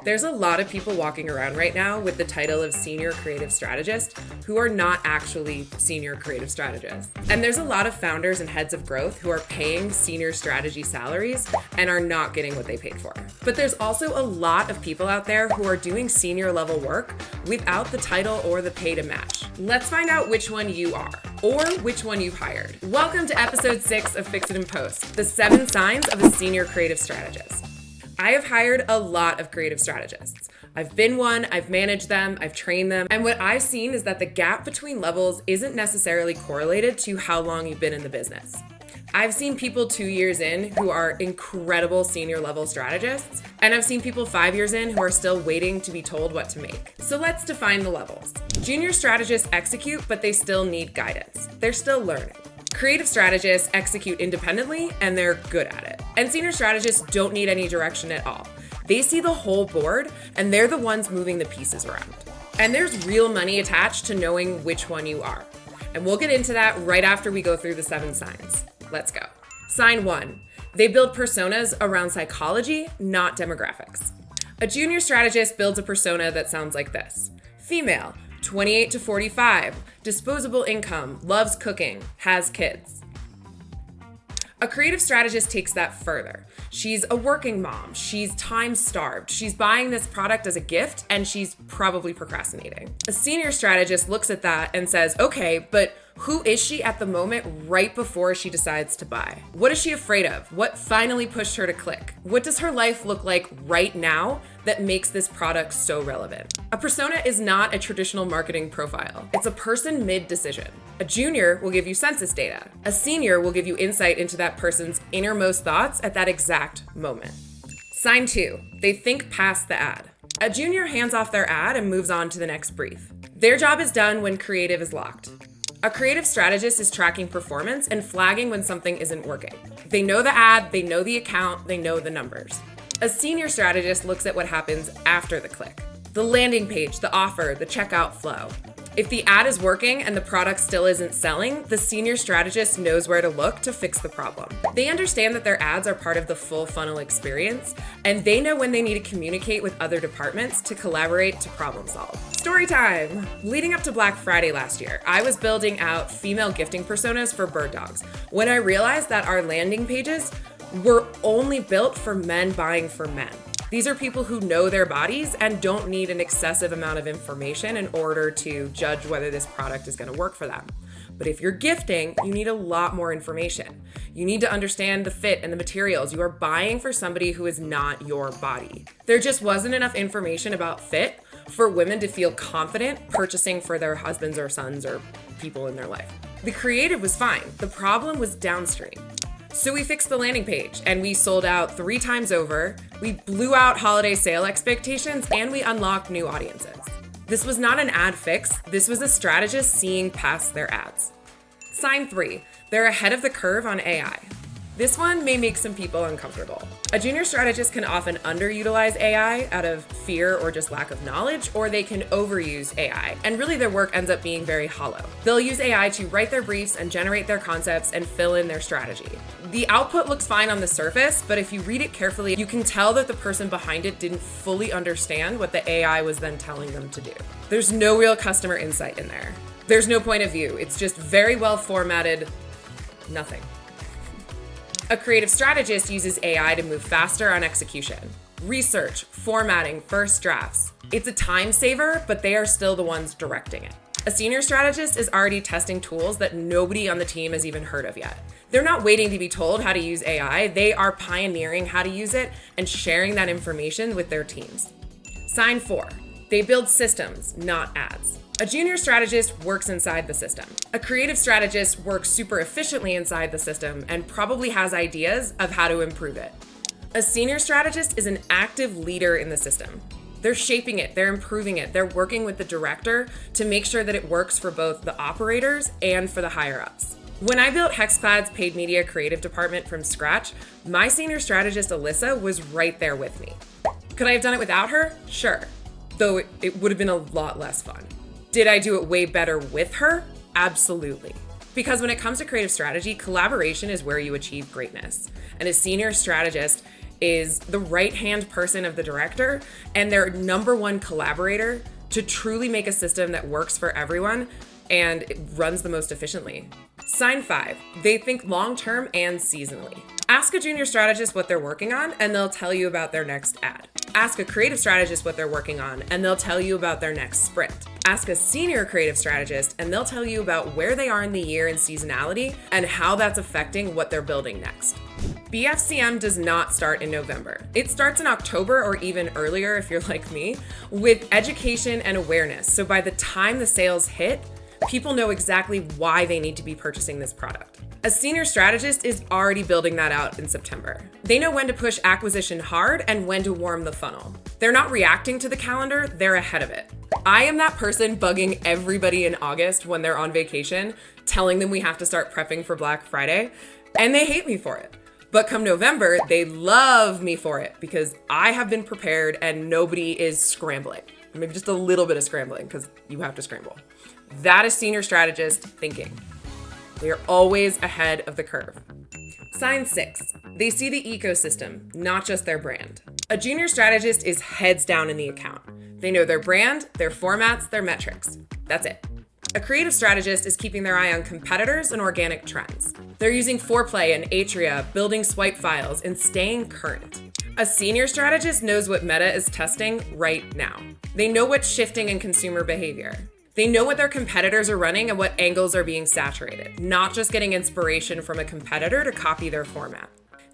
There's a lot of people walking around right now with the title of Senior Creative Strategist who are not actually Senior Creative Strategists. And there's a lot of founders and heads of growth who are paying senior strategy salaries and are not getting what they paid for. But there's also a lot of people out there who are doing senior level work without the title or the pay to match. Let's find out which one you are, or which one you've hired. Welcome to episode 6 of Fix It and Post, the 7 signs of a senior creative strategist. I have hired a lot of creative strategists. I've been one, I've managed them, I've trained them, and what I've seen is that the gap between levels isn't necessarily correlated to how long you've been in the business. I've seen people 2 years in who are incredible senior level strategists, and I've seen people 5 years in who are still waiting to be told what to make. So let's define the levels. Junior strategists execute, but they still need guidance. They're still learning. Creative strategists execute independently and they're good at it. And senior strategists don't need any direction at all. They see the whole board and they're the ones moving the pieces around. And there's real money attached to knowing which one you are. And we'll get into that right after we go through the 7 signs. Let's go. Sign 1. They build personas around psychology, not demographics. A junior strategist builds a persona that sounds like this. Female, 28 to 45, disposable income, loves cooking, has kids. A creative strategist takes that further. She's a working mom, she's time-starved, she's buying this product as a gift, and she's probably procrastinating. A senior strategist looks at that and says, okay, but who is she at the moment right before she decides to buy? What is she afraid of? What finally pushed her to click? What does her life look like right now that makes this product so relevant? A persona is not a traditional marketing profile. It's a person mid-decision. A junior will give you census data. A senior will give you insight into that person's innermost thoughts at that exact moment. Sign 2, they think past the ad. A junior hands off their ad and moves on to the next brief. Their job is done when creative is locked. A creative strategist is tracking performance and flagging when something isn't working. They know the ad, they know the account, they know the numbers. A senior strategist looks at what happens after the click. The landing page, the offer, the checkout flow. If the ad is working and the product still isn't selling, the senior strategist knows where to look to fix the problem. They understand that their ads are part of the full funnel experience, and they know when they need to communicate with other departments to collaborate to problem solve. Story time! Leading up to Black Friday last year, I was building out female gifting personas for bird dogs when I realized that our landing pages were only built for men buying for men. These are people who know their bodies and don't need an excessive amount of information in order to judge whether this product is going to work for them. But if you're gifting, you need a lot more information. You need to understand the fit and the materials. You are buying for somebody who is not your body. There just wasn't enough information about fit for women to feel confident purchasing for their husbands or sons or people in their life. The creative was fine. The problem was downstream. So we fixed the landing page and we sold out 3 times over, we blew out holiday sale expectations, and we unlocked new audiences. This was not an ad fix, this was a strategist seeing past their ads. Sign 3, they're ahead of the curve on AI. This one may make some people uncomfortable. A junior strategist can often underutilize AI out of fear or just lack of knowledge, or they can overuse AI, and really their work ends up being very hollow. They'll use AI to write their briefs and generate their concepts and fill in their strategy. The output looks fine on the surface, but if you read it carefully, you can tell that the person behind it didn't fully understand what the AI was then telling them to do. There's no real customer insight in there. There's no point of view. It's just very well formatted nothing. A creative strategist uses AI to move faster on execution. Research, formatting, first drafts. It's a time saver, but they are still the ones directing it. A senior strategist is already testing tools that nobody on the team has even heard of yet. They're not waiting to be told how to use AI, they are pioneering how to use it and sharing that information with their teams. Sign 4, they build systems, not ads. A junior strategist works inside the system. A creative strategist works super efficiently inside the system and probably has ideas of how to improve it. A senior strategist is an active leader in the system. They're shaping it, they're improving it, they're working with the director to make sure that it works for both the operators and for the higher ups. When I built Hexclad's paid media creative department from scratch, my senior strategist, Alyssa, was right there with me. Could I have done it without her? Sure, though it would have been a lot less fun. Did I do it way better with her? Absolutely. Because when it comes to creative strategy, collaboration is where you achieve greatness. And a senior strategist is the right-hand person of the director and their number one collaborator to truly make a system that works for everyone and it runs the most efficiently. Sign 5, they think long-term and seasonally. Ask a junior strategist what they're working on and they'll tell you about their next ad. Ask a creative strategist what they're working on and they'll tell you about their next sprint. Ask a senior creative strategist and they'll tell you about where they are in the year and seasonality and how that's affecting what they're building next. BFCM does not start in November. It starts in October or even earlier if you're like me, with education and awareness. So by the time the sales hit, people know exactly why they need to be purchasing this product. A senior strategist is already building that out in September. They know when to push acquisition hard and when to warm the funnel. They're not reacting to the calendar, they're ahead of it. I am that person bugging everybody in August when they're on vacation, telling them we have to start prepping for Black Friday, and they hate me for it. But come November, they love me for it because I have been prepared and nobody is scrambling. Maybe just a little bit of scrambling because you have to scramble. That is senior strategist thinking. They are always ahead of the curve. Sign 6, they see the ecosystem, not just their brand. A junior strategist is heads down in the account. They know their brand, their formats, their metrics. That's it. A creative strategist is keeping their eye on competitors and organic trends. They're using Foreplay and Atria, building swipe files, and staying current. A senior strategist knows what Meta is testing right now. They know what's shifting in consumer behavior. They know what their competitors are running and what angles are being saturated, not just getting inspiration from a competitor to copy their format.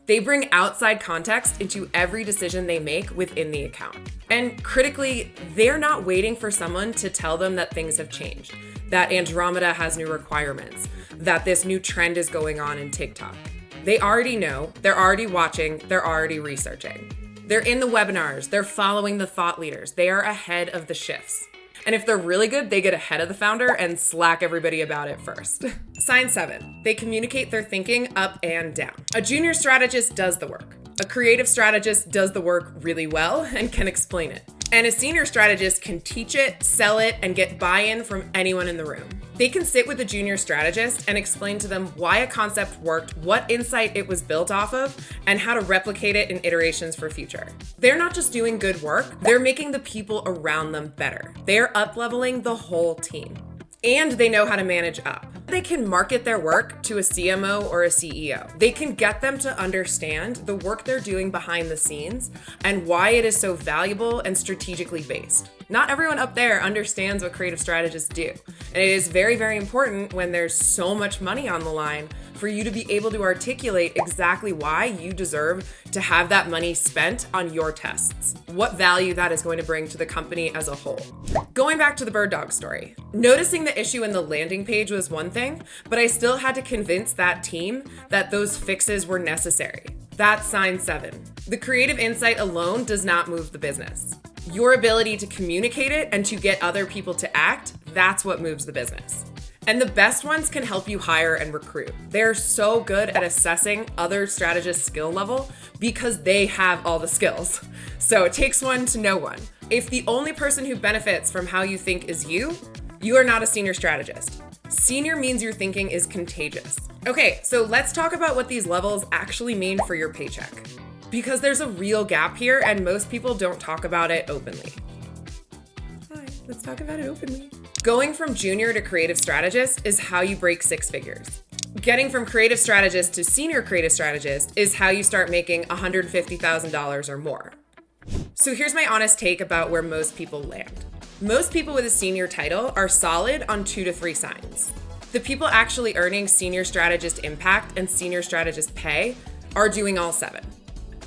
They bring outside context into every decision they make within the account. And critically, they're not waiting for someone to tell them that things have changed, that Andromeda has new requirements, that this new trend is going on in TikTok. They already know, they're already watching, they're already researching. They're in the webinars, they're following the thought leaders, they are ahead of the shifts. And if they're really good, they get ahead of the founder and slack everybody about it first. Sign 7, they communicate their thinking up and down. A junior strategist does the work. A creative strategist does the work really well and can explain it. And a senior strategist can teach it, sell it, and get buy-in from anyone in the room. They can sit with a junior strategist and explain to them why a concept worked, what insight it was built off of, and how to replicate it in iterations for future. They're not just doing good work, they're making the people around them better. They're up-leveling the whole team. And they know how to manage up. They can market their work to a CMO or a CEO. They can get them to understand the work they're doing behind the scenes and why it is so valuable and strategically based. Not everyone up there understands what creative strategists do. And it is very, very important when there's so much money on the line for you to be able to articulate exactly why you deserve to have that money spent on your tests, what value that is going to bring to the company as a whole. Going back to the bird dog story, noticing the issue in the landing page was one thing, but I still had to convince that team that those fixes were necessary. That's sign 7. The creative insight alone does not move the business. Your ability to communicate it and to get other people to act, that's what moves the business. And the best ones can help you hire and recruit. They're so good at assessing other strategists' skill level because they have all the skills. So it takes one to know one. If the only person who benefits from how you think is you are not a senior strategist. Senior means your thinking is contagious. Okay, so let's talk about what these levels actually mean for your paycheck. Because there's a real gap here and most people don't talk about it openly. Hi, let's talk about it openly. Going from junior to creative strategist is how you break 6 figures. Getting from creative strategist to senior creative strategist is how you start making $150,000 or more. So here's my honest take about where most people land. Most people with a senior title are solid on 2 to 3 signs. The people actually earning senior strategist impact and senior strategist pay are doing all 7.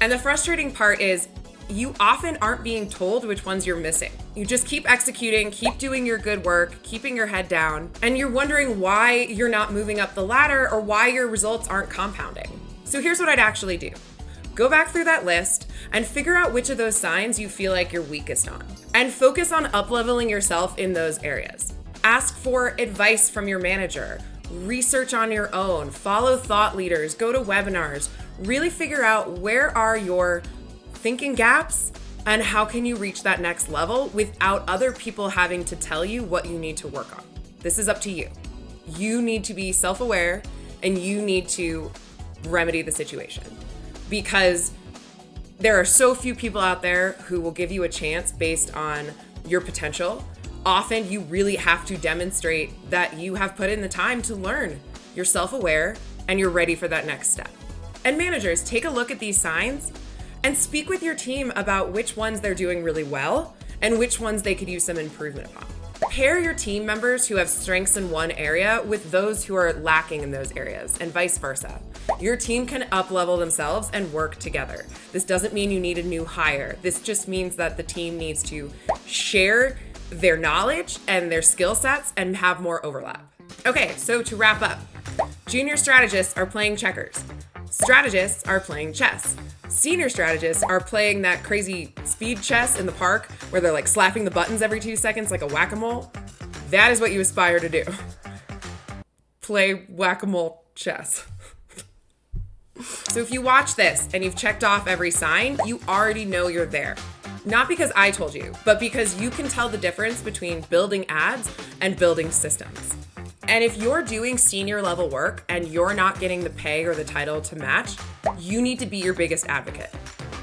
And the frustrating part is you often aren't being told which ones you're missing. You just keep executing, keep doing your good work, keeping your head down, and you're wondering why you're not moving up the ladder or why your results aren't compounding. So here's what I'd actually do. Go back through that list and figure out which of those signs you feel like you're weakest on, and focus on up-leveling yourself in those areas. Ask for advice from your manager, research on your own, follow thought leaders, go to webinars, really figure out where are your thinking gaps and how can you reach that next level without other people having to tell you what you need to work on. This is up to you. You need to be self-aware and you need to remedy the situation because There are so few people out there who will give you a chance based on your potential. Often you really have to demonstrate that you have put in the time to learn. You're self-aware and you're ready for that next step. And managers, take a look at these signs and speak with your team about which ones they're doing really well and which ones they could use some improvement upon. Pair your team members who have strengths in one area with those who are lacking in those areas, and vice versa. Your team can up-level themselves and work together. This doesn't mean you need a new hire. This just means that the team needs to share their knowledge and their skill sets and have more overlap. Okay, so to wrap up, junior strategists are playing checkers. Strategists are playing chess. Senior strategists are playing that crazy speed chess in the park where they're like slapping the buttons every 2 seconds like a whack-a-mole. That is what you aspire to do. Play whack-a-mole chess. So if you watch this and you've checked off every sign, you already know you're there. Not because I told you, but because you can tell the difference between building ads and building systems. And if you're doing senior level work and you're not getting the pay or the title to match, you need to be your biggest advocate.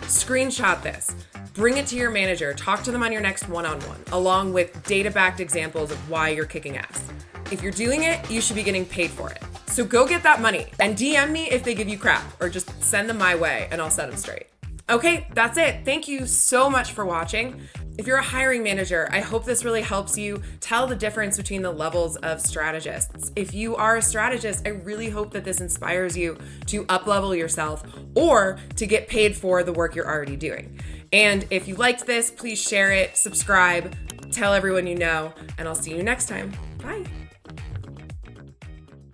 Screenshot this, bring it to your manager, talk to them on your next one-on-one, along with data-backed examples of why you're kicking ass. If you're doing it, you should be getting paid for it. So go get that money and DM me if they give you crap, or just send them my way and I'll set them straight. Okay, that's it. Thank you so much for watching. If you're a hiring manager, I hope this really helps you tell the difference between the levels of strategists. If you are a strategist, I really hope that this inspires you to up-level yourself or to get paid for the work you're already doing. And if you liked this, please share it, subscribe, tell everyone you know, and I'll see you next time. Bye.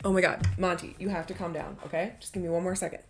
Oh my God, Monty, you have to calm down, okay? Just give me 1 more second.